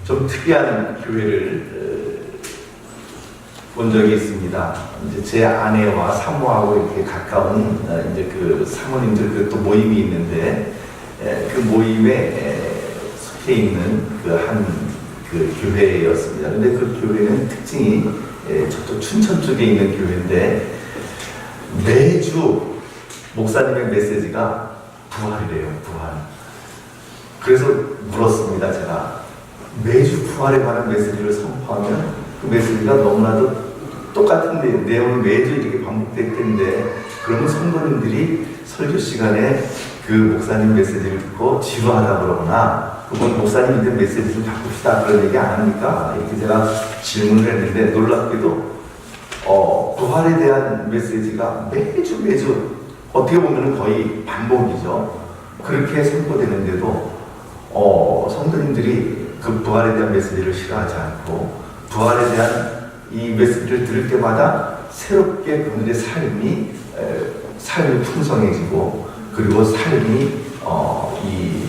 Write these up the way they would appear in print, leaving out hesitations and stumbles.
좀 특이한 교회를 본 적이 있습니다. 이제 제 아내와 사모하고 이렇게 가까운 이제 그 사모님들 그 또 모임이 있는데 그 모임에 속해 있는 그 한 그 교회였습니다. 근데 그 교회는 특징이 저쪽 춘천 쪽에 있는 교회인데 매주 목사님의 메시지가 부활이래요, 부활. 그래서 물었습니다, 제가. 매주 부활에 관한 메시지를 선포하면 그 메시지가 너무나도 똑같은데 내용이 매주 이렇게 반복될 텐데 그러면 성도님들이 설교 시간에 그 목사님 메시지를 듣고 지루하다 그러거나 그건 목사님 이제 메시지 좀 바꿉시다 그런 얘기 안 합니까? 이렇게 제가 질문을 했는데 놀랍게도 부활에 대한 메시지가 매주 어떻게 보면 거의 반복이죠. 그렇게 선포되는데도 성도님들이 그 부활에 대한 메시지를 싫어하지 않고 부활에 대한 이 메시지를 들을 때마다 새롭게 그들의 삶이 풍성해지고 그리고 삶이 이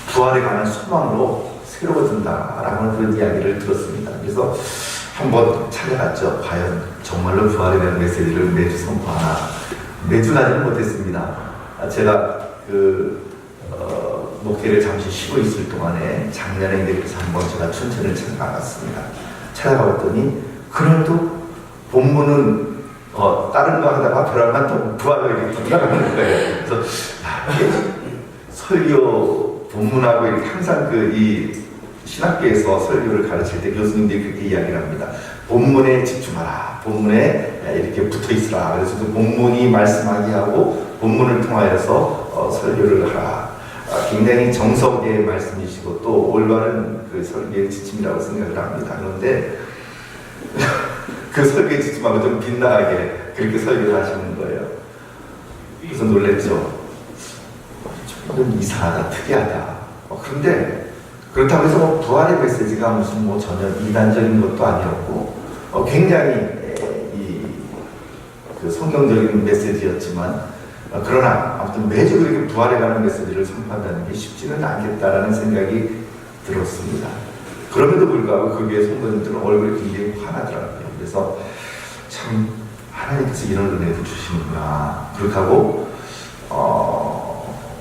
부활에 관한 소망으로 새로워진다라는 그런 이야기를 들었습니다. 그래서 한번 찾아갔죠. 과연 정말로 부활에 대한 메시지를 매주 선포하나. 매주 가지는 못했습니다. 제가 목회를 잠시 쉬고 있을 동안에 작년에 그래서 한번 제가 춘천을 찾아갔습니다. 찾아가봤더니 그래도 본문은 다른 거 하다가 벼랑간 또 부활로 이렇게 돌아가는 거예요. 그래서 설교 본문하고 이렇게 항상 이 신학교에서 설교를 가르칠 때 교수님들이 그렇게 이야기를 합니다. 본문에 집중하라. 본문에 이렇게 붙어 있으라. 그래서 그 본문이 말씀하게 하고 본문을 통하여서 설교를 하라. 굉장히 정석의 말씀이시고 또 올바른 그 설교의 지침이라고 생각을 합니다. 그런데 그 설교의 지침하고 좀 빗나가게 그렇게 설교를 하시는 거예요. 그래서 놀랬죠. 조금 이상하다, 특이하다. 그런데 그렇다고 해서 부활의 메시지가 무슨 전혀 이단적인 것도 아니었고 굉장히 그 성경적인 메시지였지만 그러나 아무튼 매주 그렇게 부활에 관한 메시지를 선포한다는 게 쉽지는 않겠다라는 생각이 들었습니다. 그럼에도 불구하고 거기에 성도님들은 얼굴이 굉장히 화나더라고요. 그래서 참 하나님께서 이런 은혜도 주시는구나. 그렇게 하고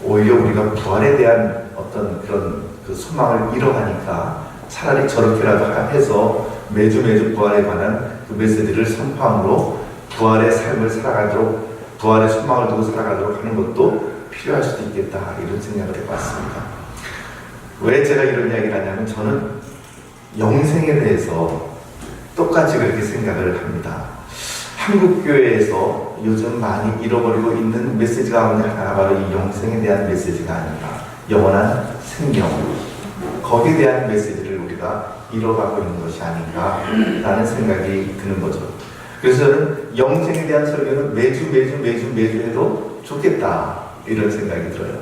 오히려 우리가 부활에 대한 어떤 그런 그 소망을 잃어가니까 차라리 저렇게라도 해서 매주 부활에 관한 그 메시지를 선포함으로 부활의 삶을 살아가도록 부활의 소망을 두고 살아가도록 하는 것도 필요할 수도 있겠다 이런 생각을 해봤습니다. 왜 제가 이런 이야기를 하냐면 저는 영생에 대해서 똑같이 그렇게 생각을 합니다. 한국교회에서 요즘 많이 잃어버리고 있는 메시지 가운데 하나가 바로 이 영생에 대한 메시지가 아닌가. 영원한 생명. 거기에 대한 메시지를 우리가 잃어가고 있는 것이 아닌가라는 생각이 드는 거죠. 그래서 저는 영생에 대한 설교는 매주 해도 좋겠다 이런 생각이 들어요.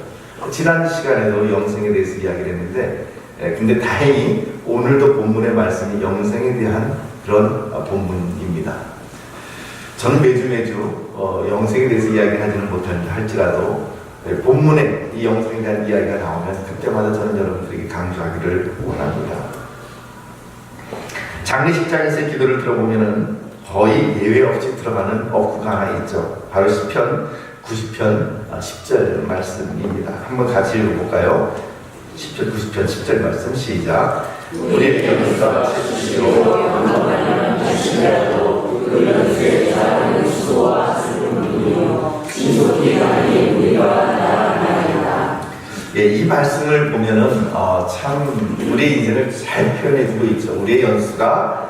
지난 시간에도 영생에 대해서 이야기를 했는데 근데 다행히 오늘도 본문의 말씀이 영생에 대한 그런 본문입니다. 저는 매주 영생에 대해서 이야기하지는 못할지라도 본문에 이 영생에 대한 이야기가 나오면 그때마다 저는 여러분들에게 강조하기를 원합니다. 장례식장에서의 기도를 들어보면은 거의 예외 없이 들어가는 어구가 하나 있죠. 바로 시편 90편 10절 말씀입니다. 한번 같이 읽어볼까요? 시편 90편 10절 말씀 시작. 우리의 연수가 채주시오 하시라도 그 연수의 자라는 수고와 슬픔이요 신속히 가니 우리가 나아나리다. 이 말씀을 보면은 참 우리의 인생을 잘 표현해주고 있죠. 우리의 연수가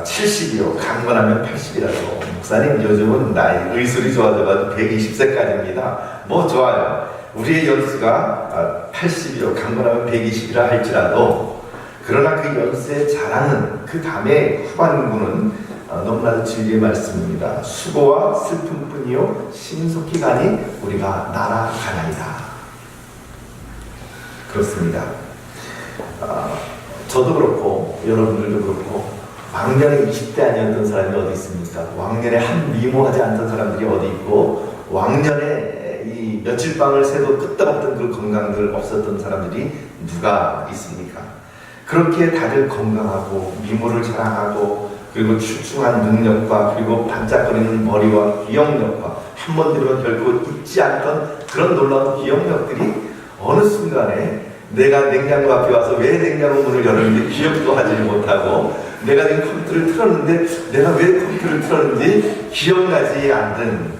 70이요. 강건하면 80이라고. 목사님 요즘은 나이 의술이 좋아져가지고 120세까지입니다. 뭐 좋아요. 우리의 연수가 80이요. 강건하면 120이라 할지라도 그러나 그 연수에 자라는 그 다음에 후반부는 너무나도 진리의 말씀입니다. 수고와 슬픔뿐이요 신속히 가니 우리가 날아가나이다. 그렇습니다. 저도 그렇고 여러분들도 그렇고 왕년에 20대 아니었던 사람이 어디 있습니까? 왕년에 한 미모하지 않던 사람들이 어디 있고 왕년에 이 며칠 밤을 새도 끄떡없던 그 건강들 없었던 사람들이 누가 있습니까? 그렇게 다들 건강하고 미모를 자랑하고 그리고 출중한 능력과 그리고 반짝거리는 머리와 기억력과 한 번 들으면 결코 잊지 않던 그런 놀라운 기억력들이 어느 순간에 내가 냉장고 앞에 와서 왜 냉장고 문을 열었는지 기억도 하지 못하고 내가 지금 컴퓨터를 틀었는데 내가 왜 컴퓨터를 틀었는지 기억나지 않는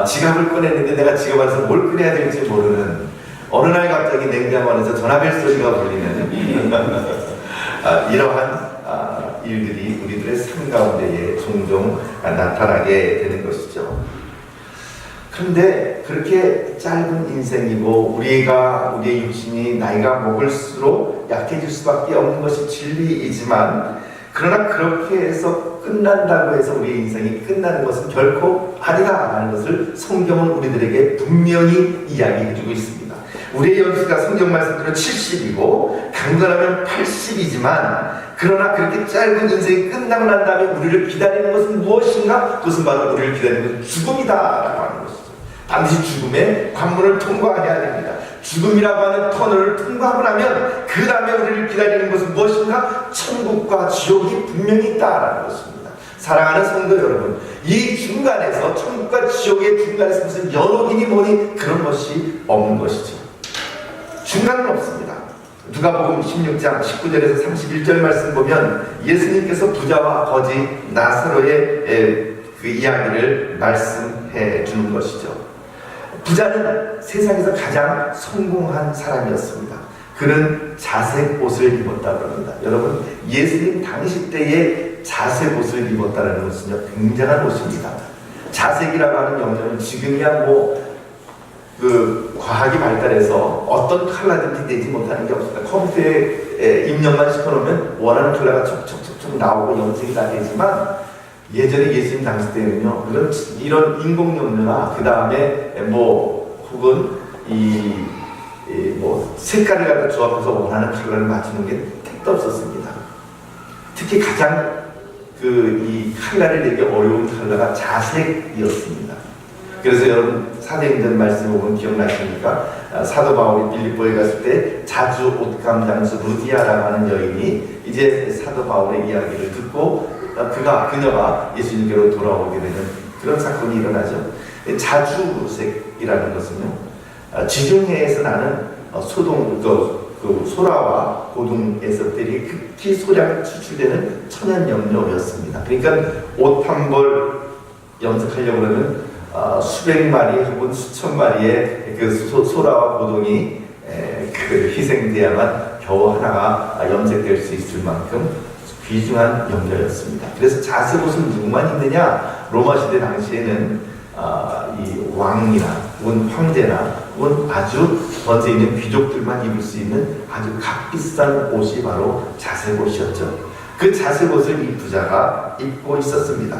지갑을 꺼냈는데 내가 지갑 안에서 뭘 꺼내야 될지 모르는 어느 날 갑자기 냉장고 안에서 전화벨 소리가 울리는 이러한 일들이 우리들의 삶 가운데에 종종 나타나게 되는 것이죠. 그런데 그렇게 짧은 인생이고 우리의 육신이 나이가 먹을수록 약해질 수밖에 없는 것이 진리이지만 그러나 그렇게 해서 끝난다고 해서 우리의 인생이 끝나는 것은 결코 아니다라는 것을 성경은 우리들에게 분명히 이야기해주고 있습니다. 우리의 연수가 성경 말씀대로 70이고 강건하면 80이지만 그러나 그렇게 짧은 인생이 끝나고 난 다음에 우리를 기다리는 것은 무엇인가? 그것은 바로 우리를 기다리는 것은 죽음이다라고 하는 것이죠. 반드시 죽음의 관문을 통과해야 됩니다. 죽음이라고 하는 터널을 통과하고 나면 그 다음에 우리를 기다리는 것은 무엇인가? 천국과 지옥이 분명히 있다라는 것입니다. 사랑하는 성도 여러분, 이 중간에서 천국과 지옥의 중간에서 무슨 연옥이니 뭐니 그런 것이 없는 것이죠. 중간은 없습니다. 누가복음 16장 19절에서 31절 말씀 보면 예수님께서 부자와 거지 나사로의 그 이야기를 말씀해 주는 것이죠. 부자는 세상에서 가장 성공한 사람이었습니다. 그는 자색 옷을 입었다고 합니다. 여러분, 예수님 당시 때에 자색 옷을 입었다는 것은요, 굉장한 옷입니다. 자색이라고 하는 영역은 지금이야 과학이 발달해서 어떤 컬러든지 내지 못하는 게 없습니다. 컴퓨터에 입력만 시켜놓으면 원하는 컬러가 촉촉촉촉 나오고 염색이 다 되지만 예전에 예수님 당시 때는요, 이런 인공염료나 그 다음에 혹은 색깔을 갖다 조합해서 원하는 컬러를 맞추는 게 택도 없었습니다. 특히 가장 이 컬러를 내기 어려운 컬러가 자색이었습니다. 그래서 여러분 사도행전 말씀을 보면 기억나십니까? 사도 바울이 빌립보에 갔을 때 자주 옷감 장수 루디아라고 하는 여인이 이제 사도 바울의 이야기를 듣고 그녀가 예수님께로 돌아오게 되는 그런 사건이 일어나죠. 자주색이라는 것은요, 지중해에서 나는 소라와 고둥에서들이 극히 소량이 추출되는 천연염료였습니다. 그러니까 옷 한 벌 염색하려고 그러면 수백 마리 혹은 수천 마리의 소라와 고동이 희생돼야만 겨우 하나가 염색될 수 있을 만큼 귀중한 염료였습니다. 그래서 자색옷은 누구만 입느냐? 로마 시대 당시에는 이 왕이나 혹은 황제나 혹은 아주 번세 있는 귀족들만 입을 수 있는 아주 값비싼 옷이 바로 자색옷이었죠. 그 자색옷을 이 부자가 입고 있었습니다.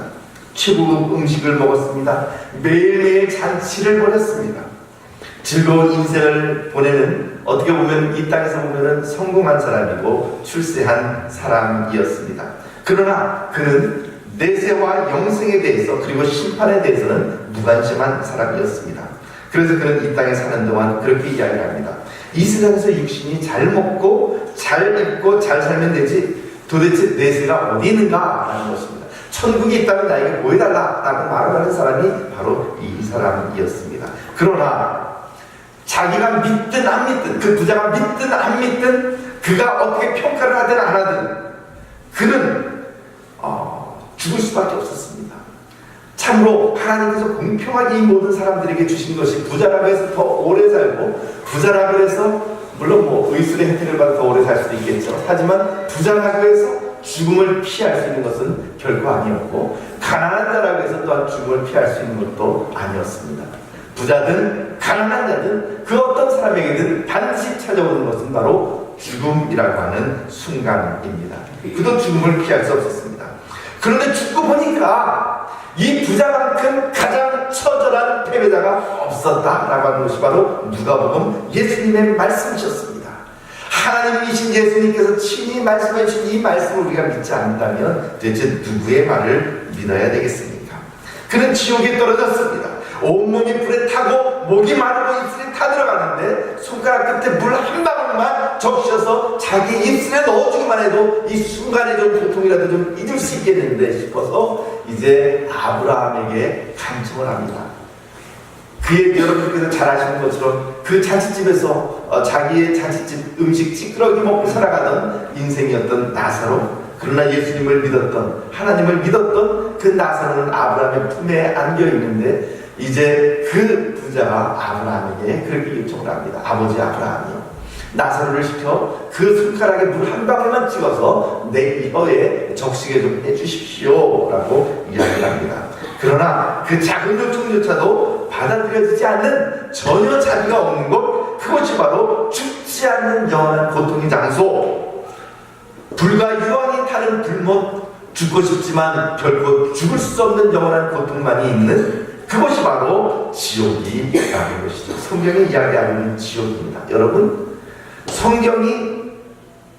최고급 음식을 먹었습니다. 매일매일 잔치를 벌였습니다. 즐거운 인생을 보내는, 어떻게 보면 이 땅에서 보면 성공한 사람이고 출세한 사람이었습니다. 그러나 그는 내세와 영생에 대해서 그리고 심판에 대해서는 무관심한 사람이었습니다. 그래서 그는 이 땅에 사는 동안 그렇게 이야기합니다. 이 세상에서 육신이 잘 먹고 잘 입고 잘 살면 되지 도대체 내세가 어디 있는가 라는 것입니다. 천국이 있다면 나에게 뭐 해달라 라고 말을 하는 사람이 바로 이 사람이었습니다. 그러나 자기가 믿든 안 믿든, 그 부자가 믿든 안 믿든, 그가 어떻게 평가를 하든 안 하든 그는 죽을 수밖에 없었습니다. 참으로 하나님께서 공평하게 이 모든 사람들에게 주신 것이 부자라고 해서 더 오래 살고, 부자라고 해서 물론 의술의 혜택을 받아 더 오래 살 수도 있겠죠. 하지만 부자라고 해서 죽음을 피할 수 있는 것은 결코 아니었고, 가난한 자라고 해서 또한 죽음을 피할 수 있는 것도 아니었습니다. 부자든 가난한 자든 그 어떤 사람에게든 반드시 찾아오는 것은 바로 죽음이라고 하는 순간입니다. 그도 죽음을 피할 수 없었습니다. 그런데 죽고 보니까 이 부자만큼 가장 처절한 패배자가 없었다라고 하는 것이 바로 누가복음 예수님의 말씀이셨습니다. 하나님이신 예수님께서 친히 말씀해 주신 이 말씀을 우리가 믿지 않는다면 도대체 누구의 말을 믿어야 되겠습니까? 그는 지옥에 떨어졌습니다. 온몸이 불에 타고 목이 마르고 입술에 타들어가는데 손가락 끝에 물 한 방울만 적셔서 자기 입술에 넣어주기만 해도 이 순간의 좀 고통이라도 좀 잊을 수 있겠는데 싶어서 이제 아브라함에게 간청을 합니다. 그의 여러분께서 잘 아시는 것처럼 그 잔치집에서 자기의 잔치집 음식 찌끄러기 먹고 살아가던 인생이었던 나사로, 그러나 예수님을 믿었던, 하나님을 믿었던 그 나사로는 아브라함의 품에 안겨 있는데 이제 그 부자가 아브라함에게 그렇게 요청을 합니다. 아버지 아브라함이요, 나사로를 시켜 그 손가락에 물 한 방울만 찍어서 내 혀에 적시게 좀 해주십시오 라고 이야기를 합니다. 그러나 그 작은 요청조차도 받아들여지지 않는, 전혀 자비가 없는 것, 그것이 바로 죽지 않는 영원한 고통의 장소, 불과 유황이 타는 불못, 죽고 싶지만 결코 죽을 수 없는 영원한 고통만이 있는 그것이 바로 지옥이라는 것이죠. 성경이 이야기하고 있는 지옥입니다. 여러분, 성경이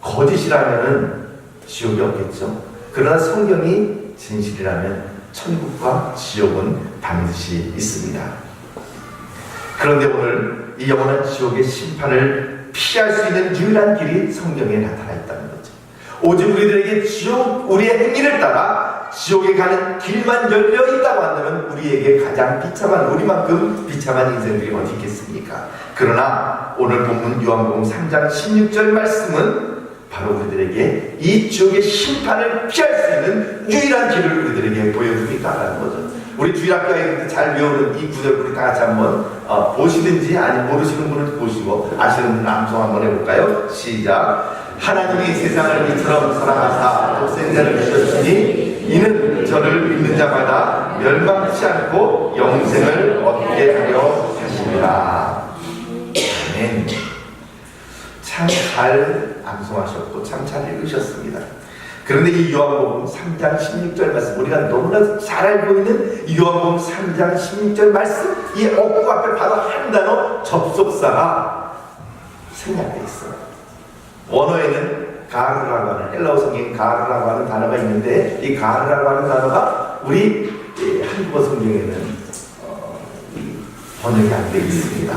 거짓이라면 지옥이 없겠죠. 그러나 성경이 진실이라면 천국과 지옥은 반드시 있습니다. 그런데 오늘 이 영원한 지옥의 심판을 피할 수 있는 유일한 길이 성경에 나타나 있다는 거죠. 오직 우리들에게 지옥, 우리의 행위를 따라 지옥에 가는 길만 열려 있다고 한다면 우리에게 가장 비참한, 우리만큼 비참한 인생들이 어디 있겠습니까? 그러나 오늘 본문 요한복음 3장 16절 말씀은 바로 우리들에게 이 지옥의 심판을 피할 수 있는 유일한 길을 우리들에게 보여주니까라는 거죠. 우리 주일학교에 잘 외우는 이 구절 우리 다 같이 한번 보시든지 아니면 모르시는 분은 보시고 아시는 분은 암송 한번 해볼까요? 시작. 하나님이 세상을 이처럼 사랑하사 독생자를 주셨으니 이는 저를 믿는 자마다 멸망치 않고 영생을 얻게 하려 하십니다. 아멘. 참 잘 암송하셨고 참 잘 읽으셨습니다. 그런데 이 요한복음 3장 16절 말씀, 우리가 너무나 잘 알고 있는 이 요한복음 3장 16절 말씀, 이 억구 앞에 바로 한 단어 접속사가 생략되어 있어요. 원어에는 가르라고 하는, 헬라어 성경에 가르라고 하는 단어가 있는데 이 가르라고 하는 단어가 우리 한국어 성경에는 번역이 안 되어 있습니다.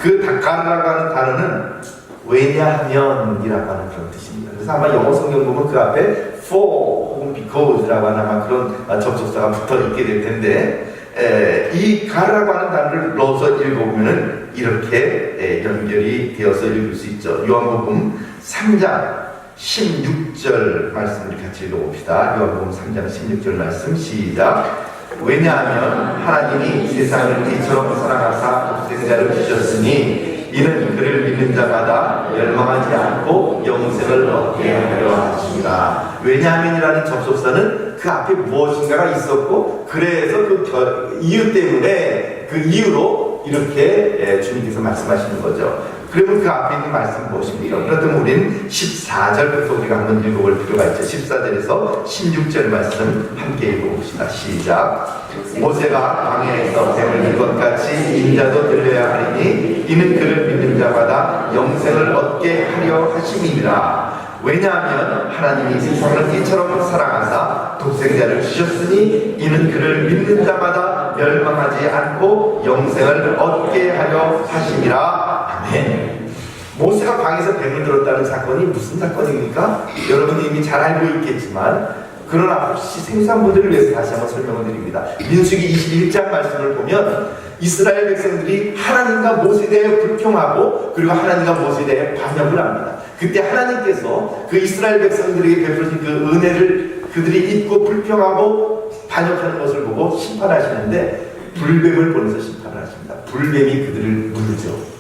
그 가르라고 하는 단어는 왜냐하면이라고 하는 그런 뜻입니다. 그래서 아마 영어 성경 보면 그 앞에 for 혹은 because라고 하는 아마 그런 접속사가 붙어 있게 될 텐데, 이 가르라고 하는 단어를 넣어서 읽어보면 이렇게 연결이 되어서 읽을 수 있죠. 요한복음 3장 16절 말씀을 같이 읽어봅시다. 요한복음 3장 16절 말씀 시작. 왜냐하면 하나님이 세상을 이처럼 사랑하사 독생자를 주셨으니 이는 그를 믿는 자마다 멸망하지 않고 영생을 얻게 하려 하십니다. 왜냐하면이라는 접속사는 그 앞에 무엇인가가 있었고, 그래서 그 이유 때문에, 그 이유로 이렇게 주님께서 말씀하시는 거죠. 그러면 그 앞에 있는 말씀 무엇입니까? 그렇다면 우리는 14절부터 우리가 한번 읽어볼 필요가 있죠. 14절에서 16절 말씀 함께 읽어봅시다. 시작. 모세가 광야에서 뱀을 든 것 같이 인자도 들려야 하리니 이는 그를 믿는 자마다 영생을 얻게 하려 하심이니라. 왜냐하면 하나님이 세상을 이처럼 사랑하사 독생자를 주셨으니 이는 그를 믿는 자마다 멸망하지 않고 영생을 얻게 하려 하심이라. 아멘. 모세가 광야에서 뱀을 들었다는 사건이 무슨 사건입니까? 여러분이 이미 잘 알고 있겠지만 그러나 혹시 생소한 분들을 위해서 다시 한번 설명을 드립니다. 민수기 21장 말씀을 보면 이스라엘 백성들이 하나님과 모세에 대해 불평하고 그리고 하나님과 모세에 대해 반역을 합니다. 그때 하나님께서 그 이스라엘 백성들에게 베풀어진 그 은혜를 그들이 잊고 불평하고 반역하는 것을 보고 심판하시는데 불뱀을 보내서 심판을 하십니다. 불뱀이 그들을 물죠.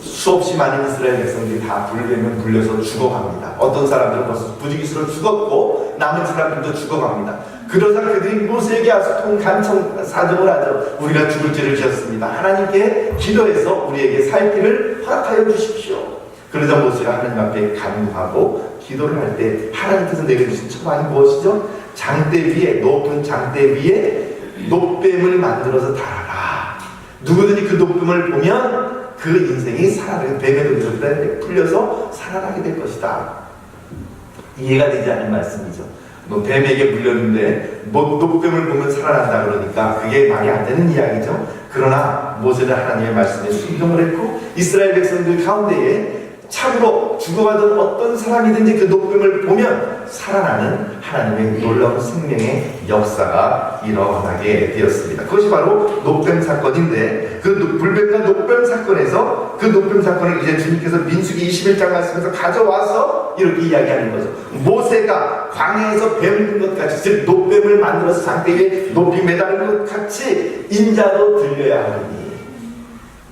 수없이 많은 이스라엘 백성들이 다 불뱀에 물려서 죽어갑니다. 어떤 사람들은 벌써 부지기수로 죽었고 남은 사람들도 죽어갑니다. 그러자 그들이 모세에게 와서 통간청 사정을 하죠. 우리가 죽을 죄를 지었습니다. 하나님께 기도해서 우리에게 살기를 허락하여 주십시오. 그러자 모세가 하나님 앞에 간구하고 기도를 할 때 하나님께서 내게 주신 처방이 무엇이죠? 장대 위에, 높은 장대 위에 노뱀을 만들어서 달아라. 누구든지 그 노뱀을 보면 그 인생이 살아나게, 뱀의 능력에 풀려서 살아나게 될 것이다. 이해가 되지 않는 말씀이죠. 뱀에게 물렸는데 노뱀을 보면 살아난다 그러니까 그게 말이 안 되는 이야기죠. 그러나 모세는 하나님의 말씀에 순종을 했고 이스라엘 백성들 가운데에 참으로 죽어가던 어떤 사람이든지 그 높임을 보면 살아나는 하나님의 놀라운 생명의 역사가 일어나게 되었습니다. 그것이 바로 높임 사건인데 그 불뱀과 높임 사건에서 그 높임 사건을 이제 주님께서 민수기 21장 말씀에서 가져와서 이렇게 이야기하는 거죠. 모세가 광야에서 뱀을 든 것 같이, 즉 높뱀을 만들어서 장대 위에 높이 매달린 것 같이 인자도 들려야 하니.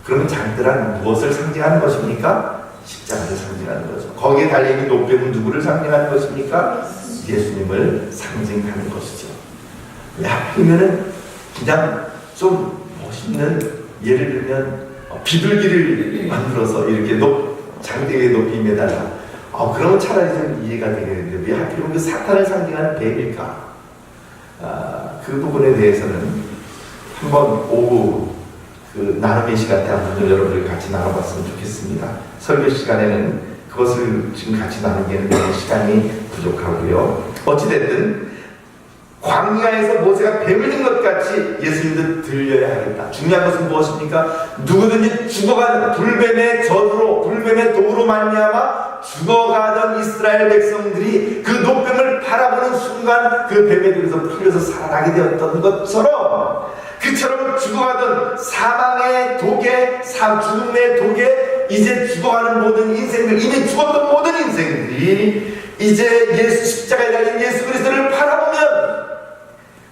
그러면 장대란 무엇을 상징하는 것입니까? 십자가를 상징하는 거죠. 거기에 달려있는 높뱀은 누구를 상징하는 것입니까? 예수님을 상징하는 것이죠. 왜 하필이면은 그냥 좀 멋있는, 예를 들면 비둘기를 만들어서 이렇게 장대 위에 높이 매달라. 그러면 차라리 좀 이해가 되겠는데 왜 하필이면 그 사탄을 상징하는 뱀일까? 그 부분에 대해서는 한번 오후 그 나눔의 시간 때 한번 여러분들 같이 나눠봤으면 좋겠습니다. 설교 시간에는 그것을 지금 같이 나누기에는 시간이 부족하고요. 어찌됐든 광야에서 모세가 뱀을 든 것 같이 예수님도 들려야 하겠다. 중요한 것은 무엇입니까? 누구든지 죽어가는 불뱀의 저주로, 불뱀의 도로 말미암아 죽어가던 이스라엘 백성들이 그 높뱀을 바라보는 순간 그 뱀에 들어서 풀려서 살아나게 되었던 것처럼, 그처럼 죽어가던 사망의 독에, 죽음의 독에 이제 죽어가는 모든 인생들, 이미 죽었던 모든 인생들이 이제 십자가에 달린 예수 그리스도를 바라보면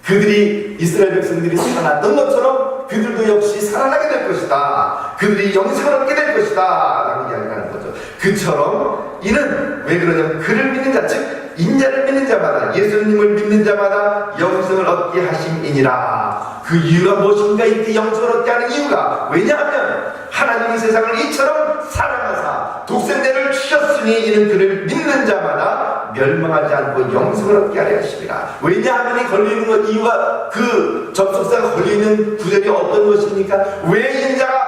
그들이, 이스라엘 백성들이 살아났던 것처럼 그들도 역시 살아나게 될 것이다. 그들이 영생을 얻게 될 것이다 라고 이야기하는 거죠. 그처럼 이는 왜 그러냐면 그를 믿는 자, 즉 인자를 믿는 자마다, 예수님을 믿는 자마다 영생을 얻게 하심이니라. 그 이유가 무엇인가? 이렇게 영생을 얻게 하는 이유가, 왜냐하면 하나님이 세상을 이처럼 사랑하사 독생자를 주셨으니 이는 그를 믿는 자마다 멸망하지 않고 영생을 얻게 하려 하심이라. 왜냐하면 이 걸리는 것, 이유가, 그 접속사가 걸리는 구절이 어떤 것입니까? 왜 인자가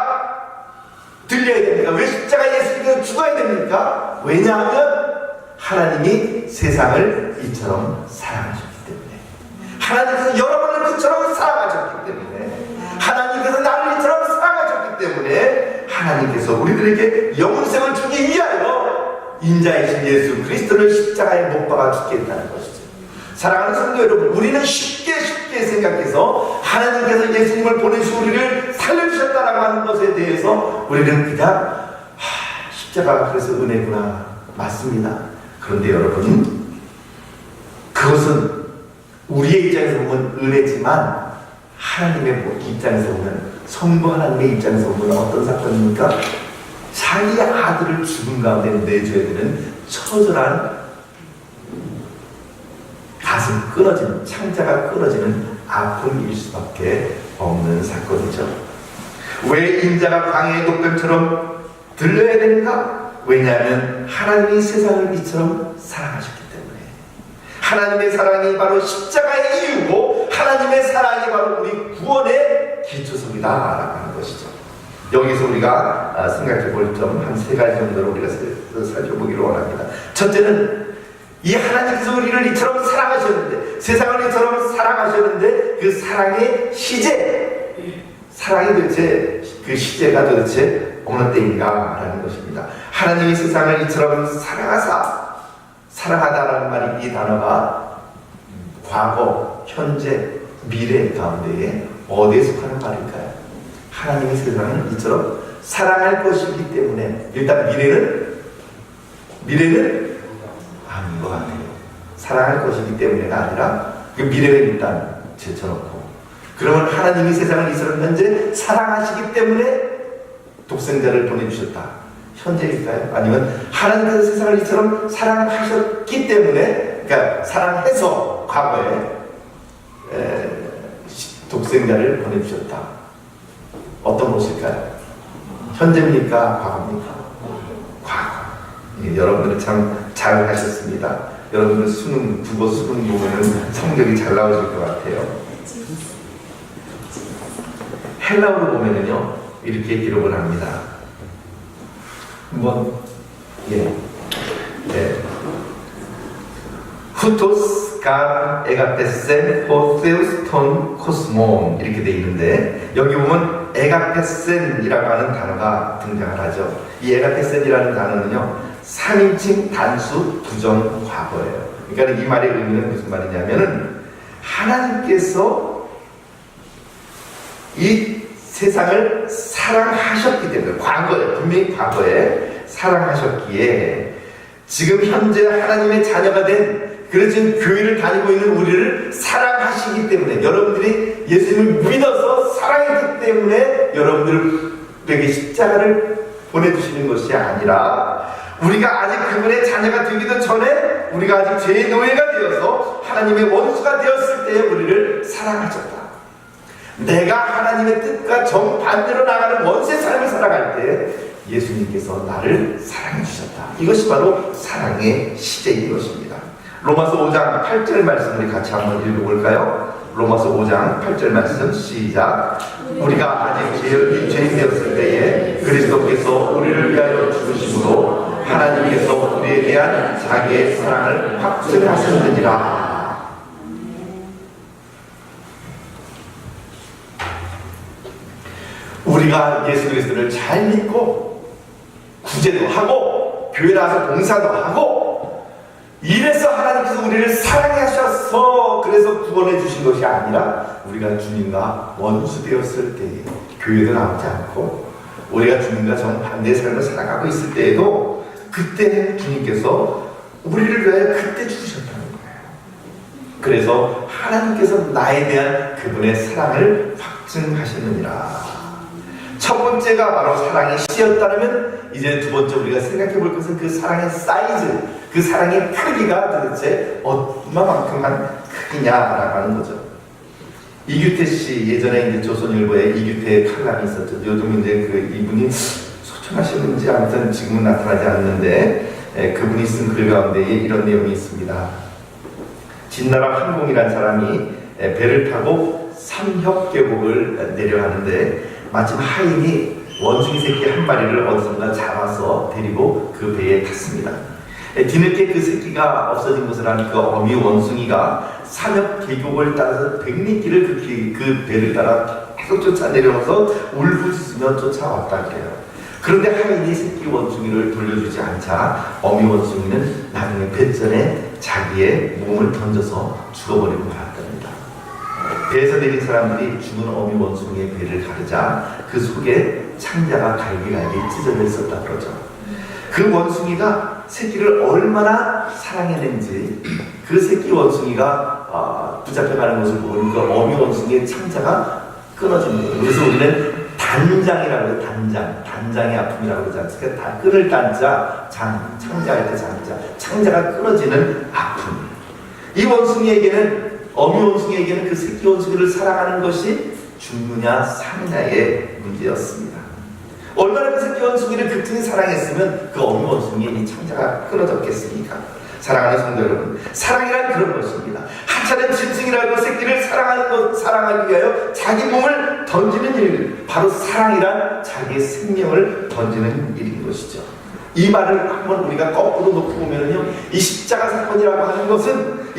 들려야 됩니까? 왜 십자가 예수님께서 죽어야 됩니까? 왜냐하면 하나님이 세상을 이처럼 사랑하셨기 때문에, 하나님께서 여러분을 그처럼 사랑하셨기 때문에, 하나님께서 나를 이처럼 사랑하셨기 때문에 하나님께서 우리들에게 영생을 주기 위하여 인자이신 예수 그리스도를 십자가에 못 박아 죽겠다는 것이죠. 사랑하는 성도 여러분, 우리는 쉽게 생각해서 하나님께서 예수님을 보내시고 우리를 살려주셨다라고 하는 것에 대해서 우리는 그냥 십자가가 그래서 은혜구나, 맞습니다. 그런데 여러분, 그것은 우리의 입장에서 보면 은혜지만 하나님의 입장에서 보면, 성부 하나님의 입장에서 보면 어떤 사건입니까? 자기 아들을 죽음 가운데 내줘야 되는 처절한, 가슴 끊어지는, 창자가 끊어지는 아픔일 수밖에 없는 사건이죠. 왜 인자가 광야의 높뱀처럼 들려야 되는가? 왜냐하면 하나님이 세상을 이처럼 사랑하셨기 때문에. 하나님의 사랑이 바로 십자가의 이유고 하나님의 사랑이 바로 우리 구원의 기초석이다 라고 하는 것이죠. 여기서 우리가 생각해 볼 점 한 세 가지 정도로 우리가 살펴보기를 원합니다. 첫째는 이 하나님께서 우리를 이처럼 사랑하셨는데, 세상을 이처럼 사랑하셨는데 그 사랑의 시제, 사랑이 도대체, 그 시제가 도대체 어느 때인가 라는 것입니다. 하나님이 세상을 이처럼 사랑하사, 사랑하다라는 말이, 이 단어가 과거, 현재, 미래 가운데에 어디에 속하는 말일까요? 하나님이 세상을 이처럼 사랑할 것이기 때문에, 일단 미래는 아닌 것 같아요. 사랑할 것이기 때문에가 아니라 그 미래를 일단 제쳐놓고, 그러면 하나님이 세상을 이처럼 현재 사랑하시기 때문에 독생자를 보내주셨다, 현재일까요? 아니면 하나님께서 세상을 이처럼 사랑하셨기 때문에, 그러니까 사랑해서 과거에 독생자를 보내주셨다, 어떤 것일까요? 현재입니까? 과거입니까? 과거. 여러분들은 참 잘 하셨습니다. 여러분들 국어 수능 보면은 성적이 잘 나오실 것 같아요. 헬라어로 보면은요, 이렇게 기록을 합니다. 한번, 후토스 간 에가테센 포세우스 톤 코스몬, 이렇게 돼 있는데, 여기 보면 에가페센이라고 하는 단어가 등장을 하죠. 이 에가페센이라는 단어는요, 3인칭 단수 부정 과거예요. 그러니까 이 말의 의미는 무슨 말이냐면은 하나님께서 이 세상을 사랑하셨기 때문에, 과거에, 분명히 과거에 사랑하셨기에 지금 현재 하나님의 자녀가 된, 그래서 지금 교회를 다니고 있는 우리를 사랑하시기 때문에, 여러분들이 예수님을 믿어서 사랑했기 때문에 여러분들에게 십자가를 보내주시는 것이 아니라, 우리가 아직 그분의 자녀가 되기도 전에 우리가 아직 죄의 노예가 되어서 하나님의 원수가 되었을 때에 우리를 사랑하셨다. 내가 하나님의 뜻과 정반대로 나가는 원수의 삶을 살아갈 때 예수님께서 나를 사랑해 주셨다. 이것이 바로 사랑의 시제인 것입니다. 로마서 5장 8절 말씀 우리 같이 한번 읽어볼까요? 로마서 5장 8절 말씀 시작. 우리가 아직 죄인 되었을 때에 그리스도께서 우리를 위하여 죽으심으로 하나님께서 우리에 대한 자기의 사랑을 확증하셨느니라. 우리가 예수 그리스도를 잘 믿고 구제도 하고 교회 나와서 봉사도 하고 이래서 하나님께서 우리를 사랑하셔서 그래서 구원해 주신 것이 아니라, 우리가 주님과 원수 되었을 때에 교회도 나오지 않고 우리가 주님과 정반대의 삶을 살아가고 있을 때에도 그때 주님께서 우리를 위하여 그때 죽으셨다는 거예요. 그래서 하나님께서 나에 대한 그분의 사랑을 확증하셨느니라. 첫 번째가 바로 사랑의 시였다면, 이제 두 번째 우리가 생각해 볼 것은 그 사랑의 사이즈, 그 사랑의 크기가 도대체 얼마만큼만 크기냐라고 하는 거죠. 이규태 씨, 예전에 이제 조선일보에 이규태 칼럼이 있었죠. 요즘 이제 그 이분이 소천하시는지 아무튼 지금은 나타나지 않는데, 그분이 쓴 글 가운데 이런 내용이 있습니다. 진나라 항공이라는 사람이 배를 타고 삼협계곡을 내려가는데 마침 하인이 원숭이 새끼 한 마리를 어디선가 잡아서 데리고 그 배에 탔습니다. 뒤늦게 그 새끼가 없어진 것을 아는 그 어미 원숭이가 삼협계곡을 따라서 100리길을 그 배를 따라 계속 쫓아 내려와서 울부짖으며 쫓아왔다 그래요. 그런데 하인이 새끼 원숭이를 돌려주지 않자 어미 원숭이는 나중에 배전에 자기의 몸을 던져서 죽어버리고 말았답니다. 배에서 내린 사람들이 죽은 어미 원숭이의 배를 가르자 그 속에 창자가 갈기갈기 찢어져 있었다 그러죠. 그 원숭이가 새끼를 얼마나 사랑했는지 그 새끼 원숭이가 붙잡혀가는 것을 보니 그 어미 원숭이의 창자가 끊어진 거예요. 그래서 우리는 단장이라고 해요. 단장의 아픔이라고 그러지 않습니까? 끊을 단자, 창자할 때 창자가 끊어지는 아픔. 이 원숭이에게는, 어미 원숭이에게는 그 새끼 원숭이를 사랑하는 것이 죽느냐 사느냐의 문제였습니다. 얼마나 그 새끼 원숭이를 극진히 사랑했으면 그 어미 원숭이의 이 창자가 끊어졌겠습니까? 사랑하는 성도 여러분, 사랑이란 그런 것입니다. 하찮은 짐승이라도 새끼를 사랑하기 위하여 자기 몸을 던지는 일, 바로 사랑이란 자기의 생명을 던지는 일인 것이죠. 이 말을 한번 우리가 거꾸로 놓고 보면요, 이 십자가 사건이라고 하는 것은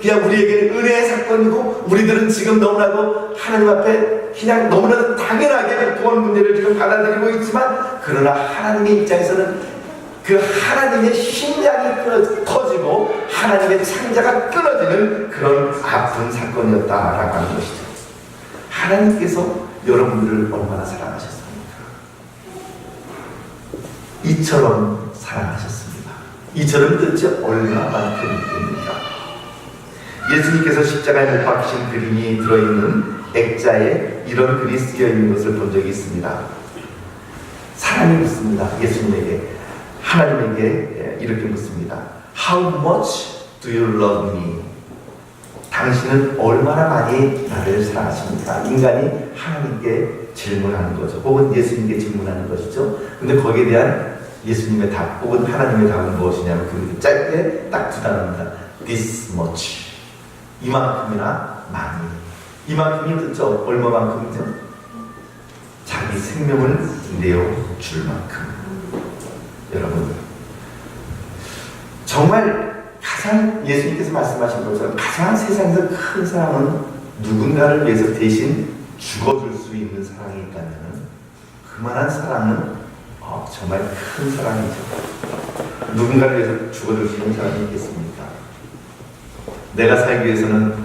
그냥 우리에게는 은혜의 사건이고, 우리들은 지금 너무나도 하나님 앞에 그냥 너무나도 당연하게 구원 문제를 지금 받아들이고 있지만, 그러나 하나님의 입장에서는 그 하나님의 심장이 터지고 하나님의 창자가 끊어지는 그런 아픈 사건이었다라고 하는 것이죠. 하나님께서 여러분들을 얼마나 사랑하셨습니까? 이처럼 사랑하셨습니다. 이처럼 도대체 얼마만큼입니까? 예수님께서 십자가에 못 박히신 그림이 들어있는 액자에 이런 글이 쓰여 있는 것을 본 적이 있습니다. 사람이 묻습니다. 예수님에게, 하나님에게 이렇게 묻습니다. How much do you love me? 당신은 얼마나 많이 나를 사랑하십니까? 인간이 하나님께 질문하는 거죠. 혹은 예수님께 질문하는 것이죠. 근데 거기에 대한 예수님의 답 혹은 하나님의 답은 무엇이냐면 그 짧게 딱 두 단어입니다. This much. 이만큼이나 많이. 이만큼이 도대체 얼마만큼이죠? 자기 생명을 내어줄 만큼. 여러분, 정말 가장 예수님께서 말씀하신 것처럼 가장 세상에서 큰 사랑은 누군가를 위해서 대신 죽어줄 수 있는 사랑이 있다면 그만한 사랑은 정말 큰 사랑이죠. 누군가를 위해서 죽어줄 수 있는 사람이 있겠습니까? 내가 살기 위해서는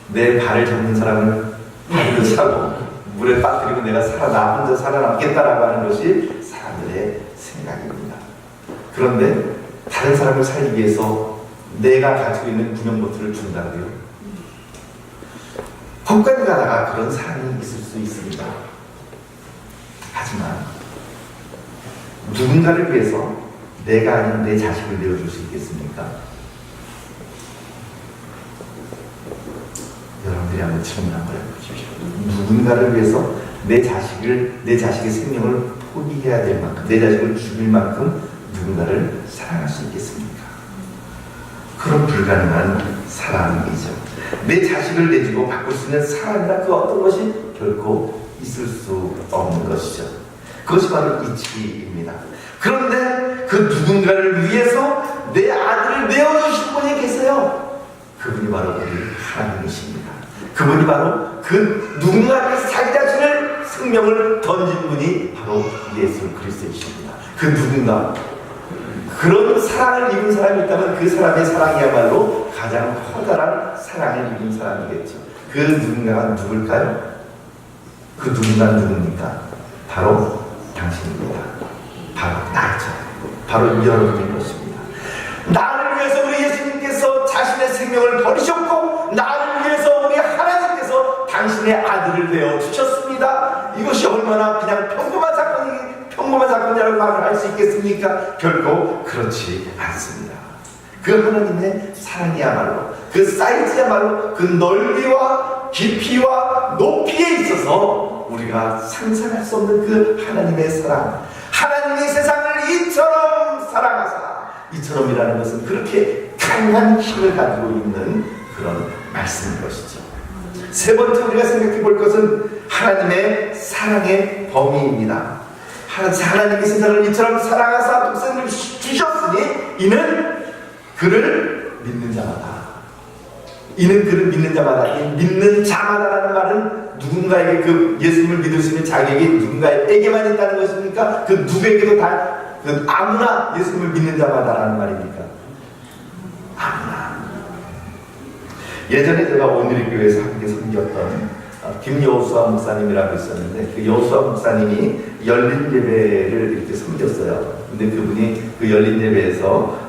내 발을 잡는 사람을 발로 차고 물에 빠뜨리고 내가 나 혼자 살아남겠다라고 하는 것이 사람들의 생각입니다. 그런데 다른 사람을 살기 위해서 내가 가지고 있는 구명보트를 준다고요? 거기까지 가다가 그런 사람이 있을 수 있습니다. 하지만 누군가를 위해서 내가 아닌 내 자식을 내어줄 수 있겠습니까? 여러분들이 한번 질문 한번 해보십시오. 누군가를 위해서 내 자식의 생명을 포기해야 될 만큼, 내 자식을 죽일 만큼 누군가를 사랑할 수 있겠습니까? 그런 불가능한 사랑이죠. 내 자식을 내주고 바꿀 수 있는 사랑이나 그 어떤 것이 결코 있을 수 없는 것이죠. 그것이 바로 이치입니다. 그런데 그 누군가를 위해서 내 아들을 내어주신 분이 계세요. 그분이 바로 우리 하나님이십니다. 그분이 바로 그 누군가를 자기 자신을 생명을 던진 분이 바로 예수 그리스도이십니다. 그 누군가, 그런 사랑을 입은 사람이 있다면 그 사람의 사랑이야말로 가장 커다란 사랑을 입은 사람이겠죠. 그 누군가가 누굴까요? 그 누군가는 누굽니까? 바로 당신입니다. 바로 나죠. 바로 여러분인 것입니다. 나를 위해서 우리 예수님께서 자신의 생명을 버리셨고, 나를 위해서 우리 하나님께서 당신의 아들을 내어주셨습니다. 이것이 얼마나 그냥 평범한 사건이라고 말을 할 수 있겠습니까? 결코 그렇지 않습니다. 그 하나님의 사랑이야말로, 그 사이즈야말로 그 넓이와 깊이와 높이에 있어서 우리가 상상할 수 없는 그 하나님의 사랑, 하나님이 세상을 이처럼 사랑하사, 이처럼이라는 것은 그렇게 강한 힘을 가지고 있는 그런 말씀인 것이죠. 세 번째 우리가 생각해 볼 것은 하나님의 사랑의 범위입니다. 하나님이 세상을 이처럼 사랑하사 독생을 주셨으니 이는 그를 믿는 자마다, 이는 그를 믿는 자마다, 이 믿는 자마다라는 말은 누군가에게, 그 예수님을 믿을 수 있는 자격이 누군가에게만 있다는 것입니까? 그 누구에게도 다, 그 아무나 예수님을 믿는 자마다라는 말입니까? 아무나. 예전에 제가 오늘의 교회에서 함께 섬겼던 김여수아 목사님이라고 있었는데, 그 여수아 목사님이 열린 예배를 이렇게 섬겼어요. 근데 그분이 그 열린 예배에서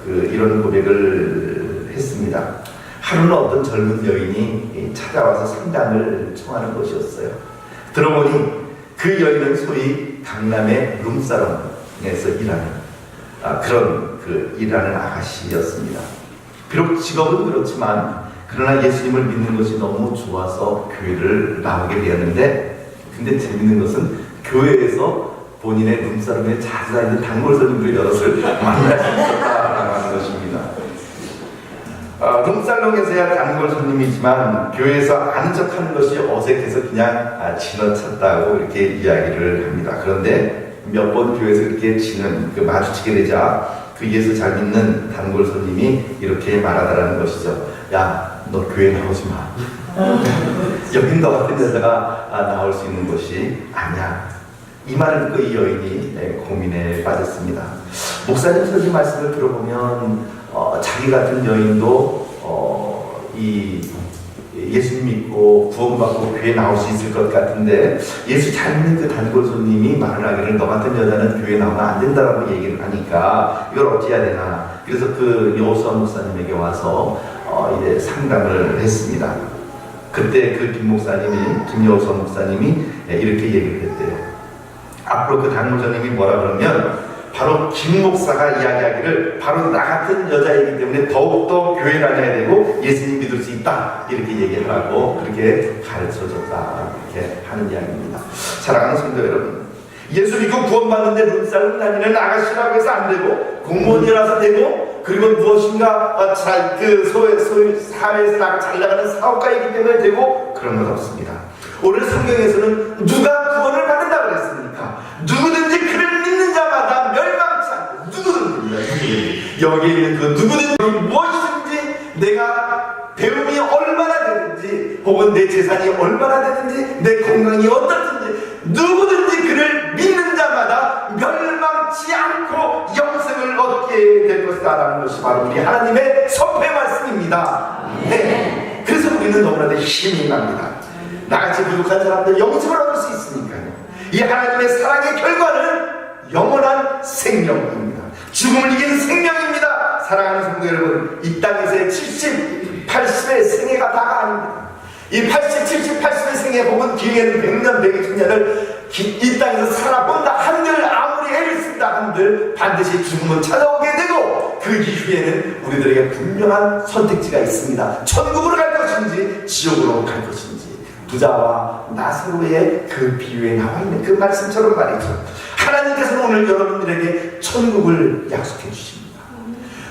이런 고백을 했습니다. 하루는 어떤 젊은 여인이 찾아와서 상담을 청하는 것이었어요. 들어보니 그 여인은 소위 강남의 룸사롱에서 일하는 그런 일하는 아가씨였습니다. 비록 직업은 그렇지만 그러나 예수님을 믿는 것이 너무 좋아서 교회를 나오게 되었는데, 근데 재밌는 것은 교회에서 본인의 룸사롱에 자주 다니는 단골 손님들 여럿을 만날 수 있었다라고 하는 것입니다. 룸살롱에서야 단골 손님이지만 교회에서 아는 척하는 것이 어색해서 그냥 지나쳤다고 이렇게 이야기를 합니다. 그런데 몇 번 교회에서 이렇게 마주치게 되자 그 예수 잘 믿는 단골 손님이 이렇게 말하더라는 것이죠. 야, 너 교회 나오지 마. 여긴 너 같은 여자가 나올 수 있는 곳이 아니야. 이 말을 듣고 이 여인이 고민에 빠졌습니다. 목사님 설교 말씀을 들어보면 자기 같은 여인도 이 예수님 믿고 구원받고 교회 나올 수 있을 것 같은데, 예수 잘 믿는 그 단골 손님이 말을 하기를 너 같은 여자는 교회 나오면 안 된다라고 얘기를 하니까 이걸 어찌해야 되나. 그래서 그 여호수아 목사님에게 와서 이제 상담을 했습니다. 그때 그 김여호수아 목사님이 이렇게 얘기를 했대요. 앞으로 그 단골 손님이 뭐라 그러면 바로 김 목사가 이야기하기를 바로 나 같은 여자이기 때문에 더욱더 교회 다녀야 되고 예수님 믿을 수 있다, 이렇게 얘기하라고 그렇게 가르쳐줬다, 이렇게 하는 이야기입니다. 사랑하는 성도 여러분, 예수 믿고 구원받는데 룸살롱 다니는 아가씨라고 해서 안 되고, 공무원이라서 되고, 그리고 무엇인가 소위 사회에서 잘 나가는 사업가이기 때문에 되고, 그런 것 없습니다. 오늘 성경에서는 누가 구원을 받는다고 그랬습니까? 누구든지 그를 믿는 자마다 멸망치 않고, 누구든지 여기에 있는 그 누구든지 무엇이든지 내가 배움이 얼마나 되든지 혹은 혹은 내 재산이 얼마나 되든지 내 건강이 어떻든지 누구든지 그를 믿는 자마다 멸망치 않고 영생을 얻게 될 것이다 라는 것이 바로 우리 하나님의 선포의 말씀입니다. 네. 그래서 우리는 너무나도 힘이 납니다. 나같이 부족한 사람들 영생을 얻을 수 있으니까요. 이 하나님의 사랑의 결과는 영원한 생명입니다. 죽음을 이긴 생명입니다. 사랑하는 성도 여러분, 이 땅에서의 70, 80의 생애가 다가 아닙니다. 이 80, 70, 80의 생애 혹은 기회에는 100년, 120년을 이 땅에서 살아본다 한들, 아무리 애를 쓴다 한들 반드시 죽음은 찾아오게 되고 그 이후에는 우리들에게 분명한 선택지가 있습니다. 천국으로 갈 것인지 지옥으로 갈 것인지. 부자와 나사로의 그 비유에 나와 있는 그 말씀처럼 말이죠. 하나님께서는 오늘 여러분들에게 천국을 약속해 주십니다.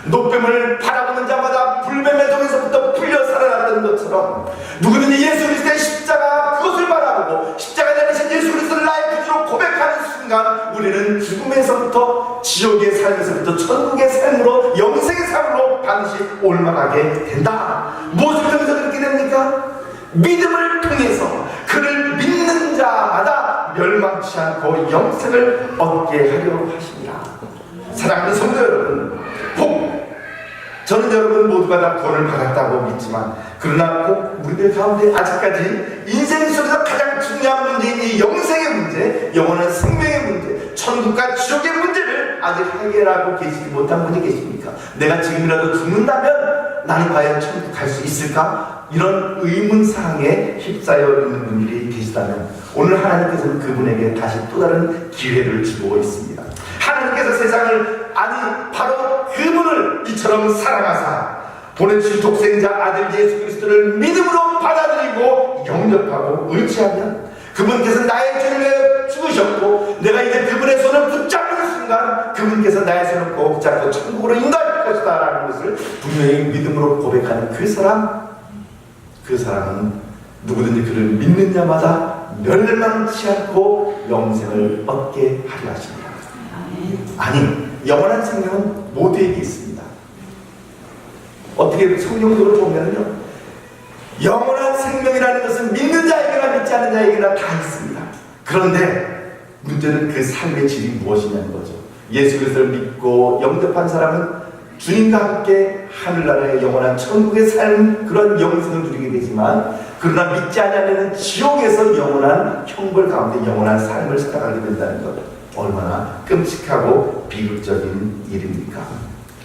노뱀을 바라보는 자마다 불뱀의 독에서부터 풀려 살아났던 것처럼 누구든지 예수 그리스도의 십자가 그것을 바라보고 십자가에 달리신 예수 그리스도를 나의 구주로 고백하는 순간 우리는 죽음에서부터 지옥의 삶에서부터 천국의 삶으로 영생의 삶으로 반드시 올라가게 된다. 무엇을 통해서 그렇게 됩니까? 믿음을 통해서 그를 믿는 자마다 멸망치 않고 영생을 얻게 하려 하십니다. 사랑하는 성도 여러분, 저는 여러분 모두가 다 구원을 받았다고 믿지만 그러나 꼭 우리들 가운데 아직까지 인생 속에서 가장 중요한 문제인 이 영생의 문제, 영원한 생명의 문제, 천국과 지옥의 문제를 아직 해결하고 계시지 못한 분이 계십니까? 내가 지금이라도 죽는다면 나는 과연 천국 갈 수 있을까? 이런 의문사항에 휩싸여 있는 분들이 계시다면 오늘 하나님께서는 그분에게 다시 또 다른 기회를 주고 있습니다. 하나님께서 세상을 바로 그분을 이처럼 사랑하사 보내주신 독생자 아들 예수 그리스도를 믿음으로 받아들이고 영접하고 의지하면 그분께서 나의 죄를 죽으셨고 내가 이제 그분의 손을 붙잡는 순간 그분께서 나의 손을 꼭 잡고 천국으로 인도할 것이다 라는 것을 분명히 믿음으로 고백하는 그 사람은 누구든지 그를 믿는 자마다 멸망치 않고 영생을 얻게 하려 하십니다. 아니, 영원한 생명은 모두에게 있습니다. 어떻게 성경적으로 보면요, 영원한 생명이라는 것은 믿는 자에게나 믿지 않는 자에게나 다 있습니다. 그런데 문제는 그 삶의 질이 무엇이냐는 거죠. 예수 그리스도를 믿고 영접한 사람은 주님과 함께 하늘나라의 영원한 천국의 삶, 그런 영생을 누리게 되지만 그러나 믿지 않으면 지옥에서 영원한 형벌 가운데 영원한 삶을 살아가게 된다는 것, 얼마나 끔찍하고 비극적인 일입니까?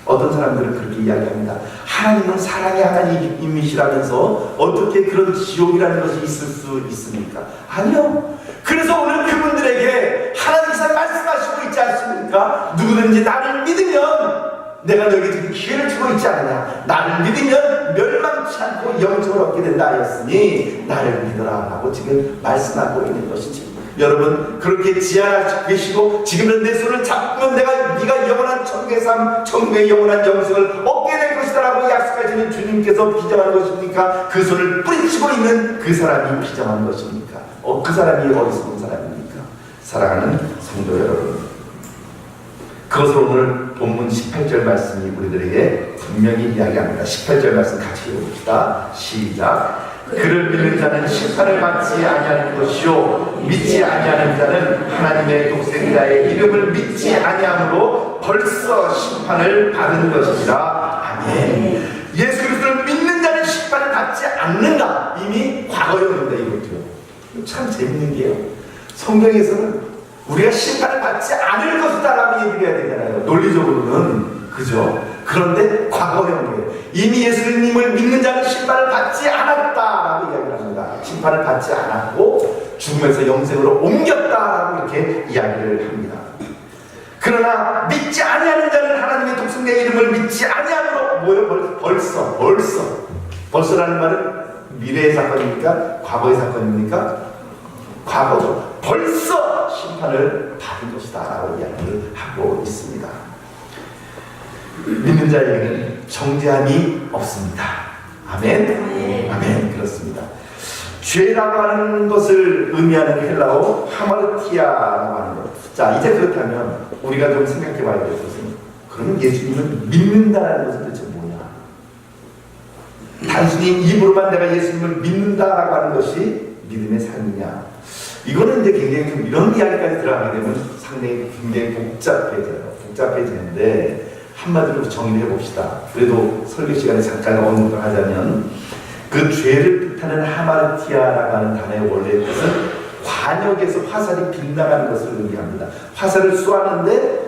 어떤 사람들은 그렇게 이야기합니다. 하나님은 사랑의 하나님이시라면서 어떻게 그런 지옥이라는 것이 있을 수 있습니까? 아니요. 그래서 오늘 그분들에게 하나님께서 말씀하시고 있지 않습니까? 누구든지 나를 믿으면 내가 너에게 지금 기회를 주고 있지 않느냐, 나를 믿으면 멸망치 않고 영생을 얻게 된다 하였으니 나를 믿어라 라고 지금 말씀하고 있는 것이지. 여러분 그렇게 지향하시고 계시고 지금은 내 손을 잡으면 네가 영원한 천국의 삶, 천국의 영원한 영생을 얻게 될 것이다 라고 약속하시는 주님께서 비전하는 것입니까? 그 손을 뿌리치고 있는 그 사람이 비전하는 것입니까? 그 사람이 어리석은 사람입니까? 사랑하는 성도 여러분, 그것을 오늘 본문 18절 말씀이 우리들에게 분명히 이야기합니다. 18절 말씀 같이 읽어봅시다. 시작. 그를 믿는 자는 심판을 받지 아니하는 것이요 믿지 아니하는 자는 하나님의 독생자의 이름을 믿지 아니함으로 벌써 심판을 받은 것이라. 아멘. 예수 그리스도를 믿는 자는 심판을 받지 않는다. 이미 과거형입니다. 이것도요. 참 재밌는 게요, 성경에서는 우리가 심판을 받지 않을 것이다 라고 얘기를 해야 되잖아요. 논리적으로는. 그죠? 그런데 과거형이에요. 이미 예수님을 믿는 자는 심판을 받지 않았다라고 이야기를 합니다. 심판을 받지 않았고 죽음에서 영생으로 옮겼다라고 이렇게 이야기를 합니다. 그러나 믿지 아니하는 자는 하나님의 독생자의 이름을 믿지 아니함으로 뭐요? 벌써라는 말은 미래의 사건입니까? 과거의 사건입니까? 과거죠. 벌써 심판을 받은 것이다 라고 이야기를 하고 있습니다. 믿는 자에게는 정죄함이 없습니다. 아멘. 아멘. 그렇습니다. 죄라고 하는 것을 의미하는 헬라어 하마르티아라고 하는 것. 자, 이제 그렇다면 우리가 좀 생각해 봐야 될 것은, 그러면 예수님을 믿는다는 것은 도대체 뭐냐? 단순히 입으로만 내가 예수님을 믿는다라고 하는 것이 믿음의 삶이냐? 이거는 이제 굉장히 좀 이런 이야기까지 들어가게 되면 상당히 굉장히 복잡해지는데 한마디로 정리해 봅시다. 그래도 설교 시간에 잠깐 언급을 하자면 그 죄를 뜻하는 하마르티아라고 하는 단어의 원래의 뜻은 관역에서 화살이 빗나가는 것을 의미합니다. 화살을 쏘았는데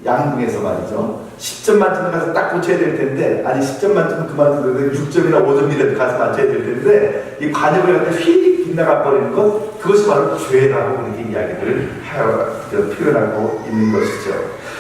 양궁에서 말이죠. 10점 만점에 가서 딱 고쳐야 될 텐데, 아니 10점 만점은 그만두고 6점이나 5점이라도 가서 맞춰야 될 텐데, 이 관역을 갖다 휙 빗나가 버리는 것, 그것이 바로 죄라고 그렇게 이야기를 표현하고 있는 것이죠.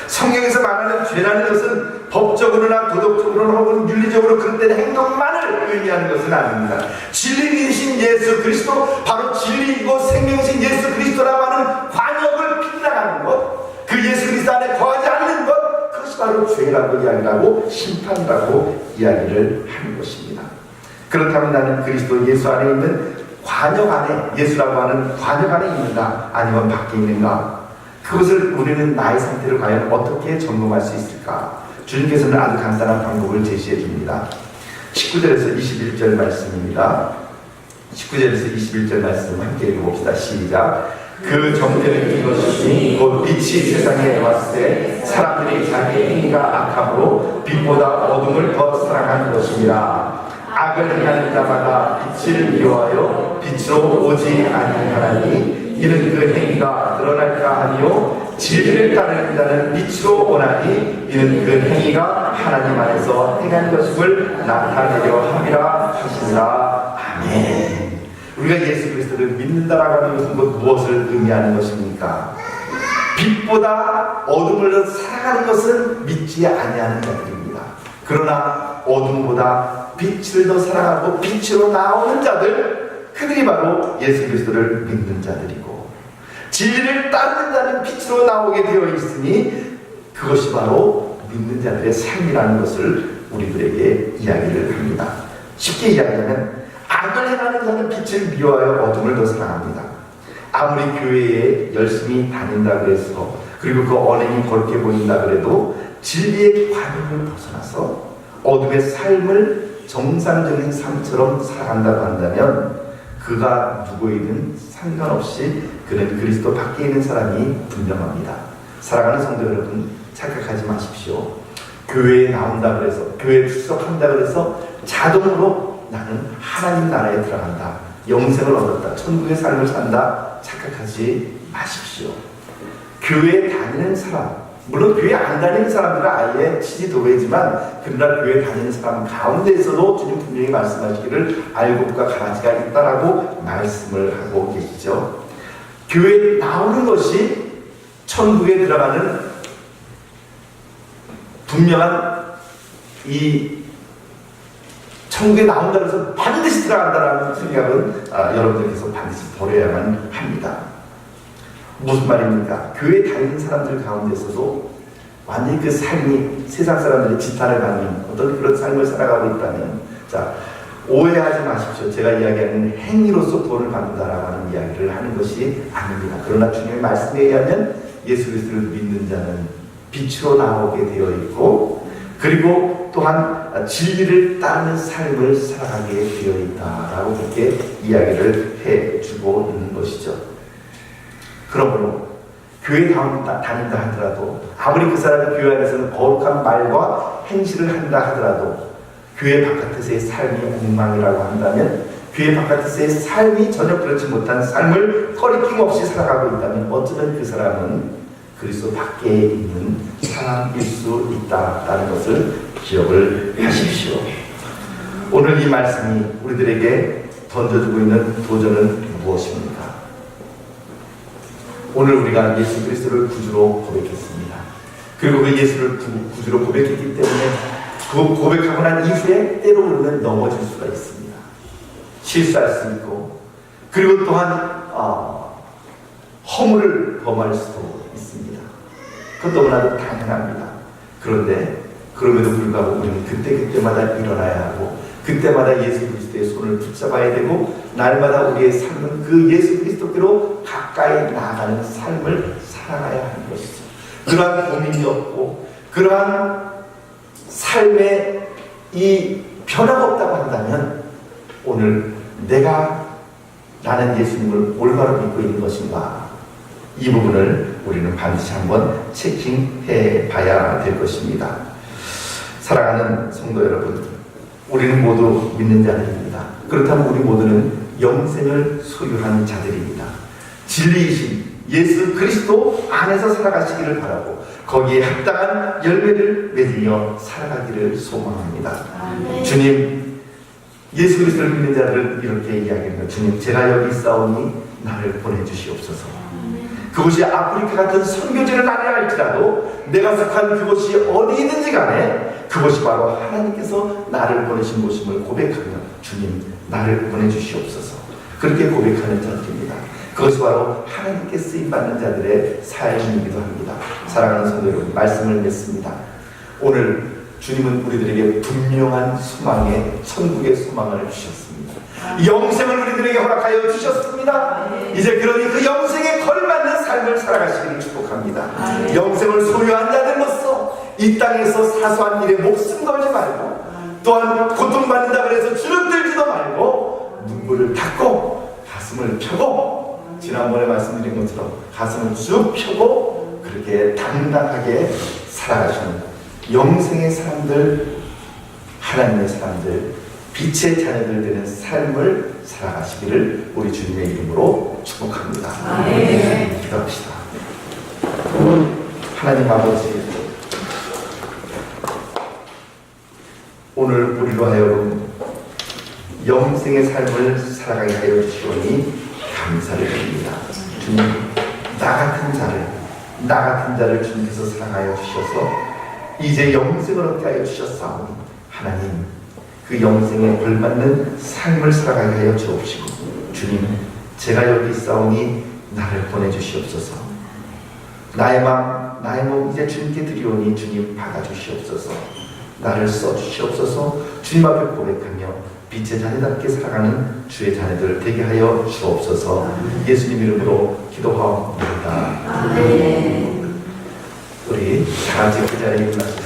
성경에서 말하는 죄라는 것은 법적으로나 도덕적으로나 혹은 윤리적으로 그릇된 행동만을 의미하는 것은 아닙니다. 진리이신 예수 그리스도, 바로 진리이고 생명이신 예수 그리스도라고 하는 관역을 빗나가는 것, 그 예수 그리스도 안에 거하지 않는 것, 그것이 바로 죄라고 이야기를 하고 심판이라고 이야기를 하는 것입니다. 그렇다면 나는 그리스도 예수 안에 있는 관역 안에, 예수라고 하는 관역 안에 있는가 아니면 밖에 있는가, 그것을 우리는 나의 상태를 과연 어떻게 점검할 수 있을까? 주님께서는 아주 간단한 방법을 제시해 줍니다. 19절에서 21절 말씀입니다. 19절에서 21절 말씀 함께 읽어봅시다. 시작. 그 정죄는 이것이니 곧 빛이 세상에 왔을 때 사람들이 자기 행위가 악함으로 빛보다 어둠을 더 사랑하는 것입니다. 악을 행하는 자마다 빛을 미워하여 빛으로 오지 아니하나니 이는 그 행위가 드러날까 하니요 진리를 따르는 자는 빛으로 오나니 이는 그 행위가 하나님 안에서 행한 것임을 나타내려 함이라 하시니라. 아멘. 우리가 예수 그리스도를 믿는다라고 하는 것은 무엇을 의미하는 것입니까? 빛보다 어둠을 사랑하는 것은 믿지 아니하는 자들입니다. 그러나 어둠보다 빛을 더 사랑하고 빛으로 나오는 자들, 그들이 바로 예수 그리스도를 믿는 자들이고, 진리를 따르는 자는 빛으로 나오게 되어 있으니 그것이 바로 믿는 자들의 삶이라는 것을 우리들에게 이야기를 합니다. 쉽게 이야기하면 악을 행하는 자는 빛을 미워하여 어둠을 더 사랑합니다. 아무리 교회에 열심히 다닌다 그래서, 그리고 그 언행이 거룩해 보인다 그래도 진리의 관용을 벗어나서 어둠의 삶을 정상적인 삶처럼 살아간다고 한다면 그가 누구이든 상관없이 그는 그리스도 밖에 있는 사람이 분명합니다. 사랑하는 성도 여러분, 착각하지 마십시오. 교회에 나온다 그래서, 교회에 출석한다 그래서 자동으로 나는 하나님 나라에 들어간다, 영생을 얻었다, 천국의 삶을 산다, 착각하지 마십시오. 교회에 다니는 사람, 물론 교회 안 다니는 사람들은 아예 치지도외지만, 그러나 교회 다니는 사람 가운데에서도 주님 분명히 말씀하시기를 알곡과 가지가 있다라고 말씀을 하고 계시죠. 교회에 나오는 것이 천국에 들어가는 분명한, 이 천국에 나온다고 해서 반드시 들어간다라는 생각은 여러분들께서 반드시 버려야만 합니다. 무슨 말입니까? 교회 다니는 사람들 가운데서도 완전히 그 삶이 세상 사람들의 지탄을 받는 어떤 그런 삶을 살아가고 있다면, 자, 오해하지 마십시오. 제가 이야기하는 행위로서 구원을 받는다라고 하는 이야기를 하는 것이 아닙니다. 그러나 주님의 말씀에 의하면 예수 그리스도를 믿는 자는 빛으로 나오게 되어 있고, 그리고 또한 진리를 따르는 삶을 살아가게 되어 있다라고 그렇게 이야기를 해주고 있는 것이죠. 그러므로 교회 다닌다 하더라도, 아무리 그 사람이 교회 안에서는 거룩한 말과 행실을 한다 하더라도, 교회 바깥에서의 삶이 엉망이라고 한다면, 교회 바깥에서의 삶이 전혀 그렇지 못한 삶을 꺼리낌 없이 살아가고 있다면, 어쩌면 그 사람은 그리스도 밖에 있는 사람일 수 있다라는 것을 기억을 하십시오. 오늘 이 말씀이 우리들에게 던져주고 있는 도전은 무엇입니까? 오늘 우리가 예수 그리스도를 구주로 고백했습니다. 그리고 그 예수를 구주로 고백했기 때문에 그 고백하고 난 이후에 때로 우리는 넘어질 수가 있습니다. 실수할 수 있고, 그리고 또한 허물을 범할 수도 있습니다. 그것도 너무나도 당연합니다. 그런데 그럼에도 불구하고 우리는 그때마다 일어나야 하고, 그때마다 예수 그리스도의 손을 붙잡아야 되고, 날마다 우리의 삶은 그 예수 그리스도께로 가까이 나아가는 삶을 살아가야 하는 것이죠. 그러한 고민이 없고, 그러한 삶의 이 변화가 없다고 한다면 오늘 나는 예수님을 올바로 믿고 있는 것인가? 이 부분을 우리는 반드시 한번 체킹해 봐야 될 것입니다. 사랑하는 성도 여러분, 우리는 모두 믿는 자들입니다. 그렇다면 우리 모두는 영생을 소유한 자들입니다. 진리이신 예수 그리스도 안에서 살아가시기를 바라고 거기에 합당한 열매를 맺으며 살아가기를 소망합니다. 주님, 예수 그리스도를 믿는 자들은 이렇게 이야기합니다. 주님, 제가 여기 있사오니 나를 보내주시옵소서. 그곳이 아프리카 같은 선교지를 가려 할지라도 내가 속한 그곳이 어디든지 간에 그것이 바로 하나님께서 나를 보내신 곳임을 고백하며 주님, 나를 보내주시옵소서. 그렇게 고백하는 자들입니다. 그것이 바로 하나님께 쓰임받는 자들의 삶이기도 합니다. 사랑하는 성도 여러분, 말씀을 맺습니다. 오늘 주님은 우리들에게 분명한 소망의 천국의 소망을 주셨습니다. 영생을 우리들에게 허락하여 주셨습니다. 이제 그러니 그 영생에 걸맞는 삶을 살아가시기를 축복합니다. 영생을 소유한 자들로서 이 땅에서 사소한 일에 목숨 걸지 말고 또한 고통받는다 그래서 주눅들지도 말고 눈물을 닦고 가슴을 펴고 지난번에 말씀드린 것처럼 가슴을 쭉 펴고 그렇게 당당하게 살아가시는 영생의 사람들, 하나님의 사람들, 빛의 자녀들 되는 삶을 살아가시기를 우리 주님의 이름으로 축복합니다. 기도합시다. 하나님 아버지, 오늘 우리로 하여금 영생의 삶을 살아가게 하여 주시오니 감사를 드립니다. 주님, 나 같은 자를 주님께서 사랑하여 주셔서 이제 영생을 얻게 하여 주셨사오니 하나님, 그 영생에 걸맞는 삶을 살아가게 하여 주옵시고 주님, 제가 여기 있사오니 나를 보내주시옵소서. 나의 마음, 나의 몸 이제 주님께 드리오니 주님 받아주시옵소서. 나를 써주시옵소서. 주님 앞에 고백하며 빛의 자녀답게 살아가는 주의 자녀들 되게 하여 주옵소서. 예수님 이름으로 기도하옵나이다. 우리 다 같이 그 자리에 일어나시죠.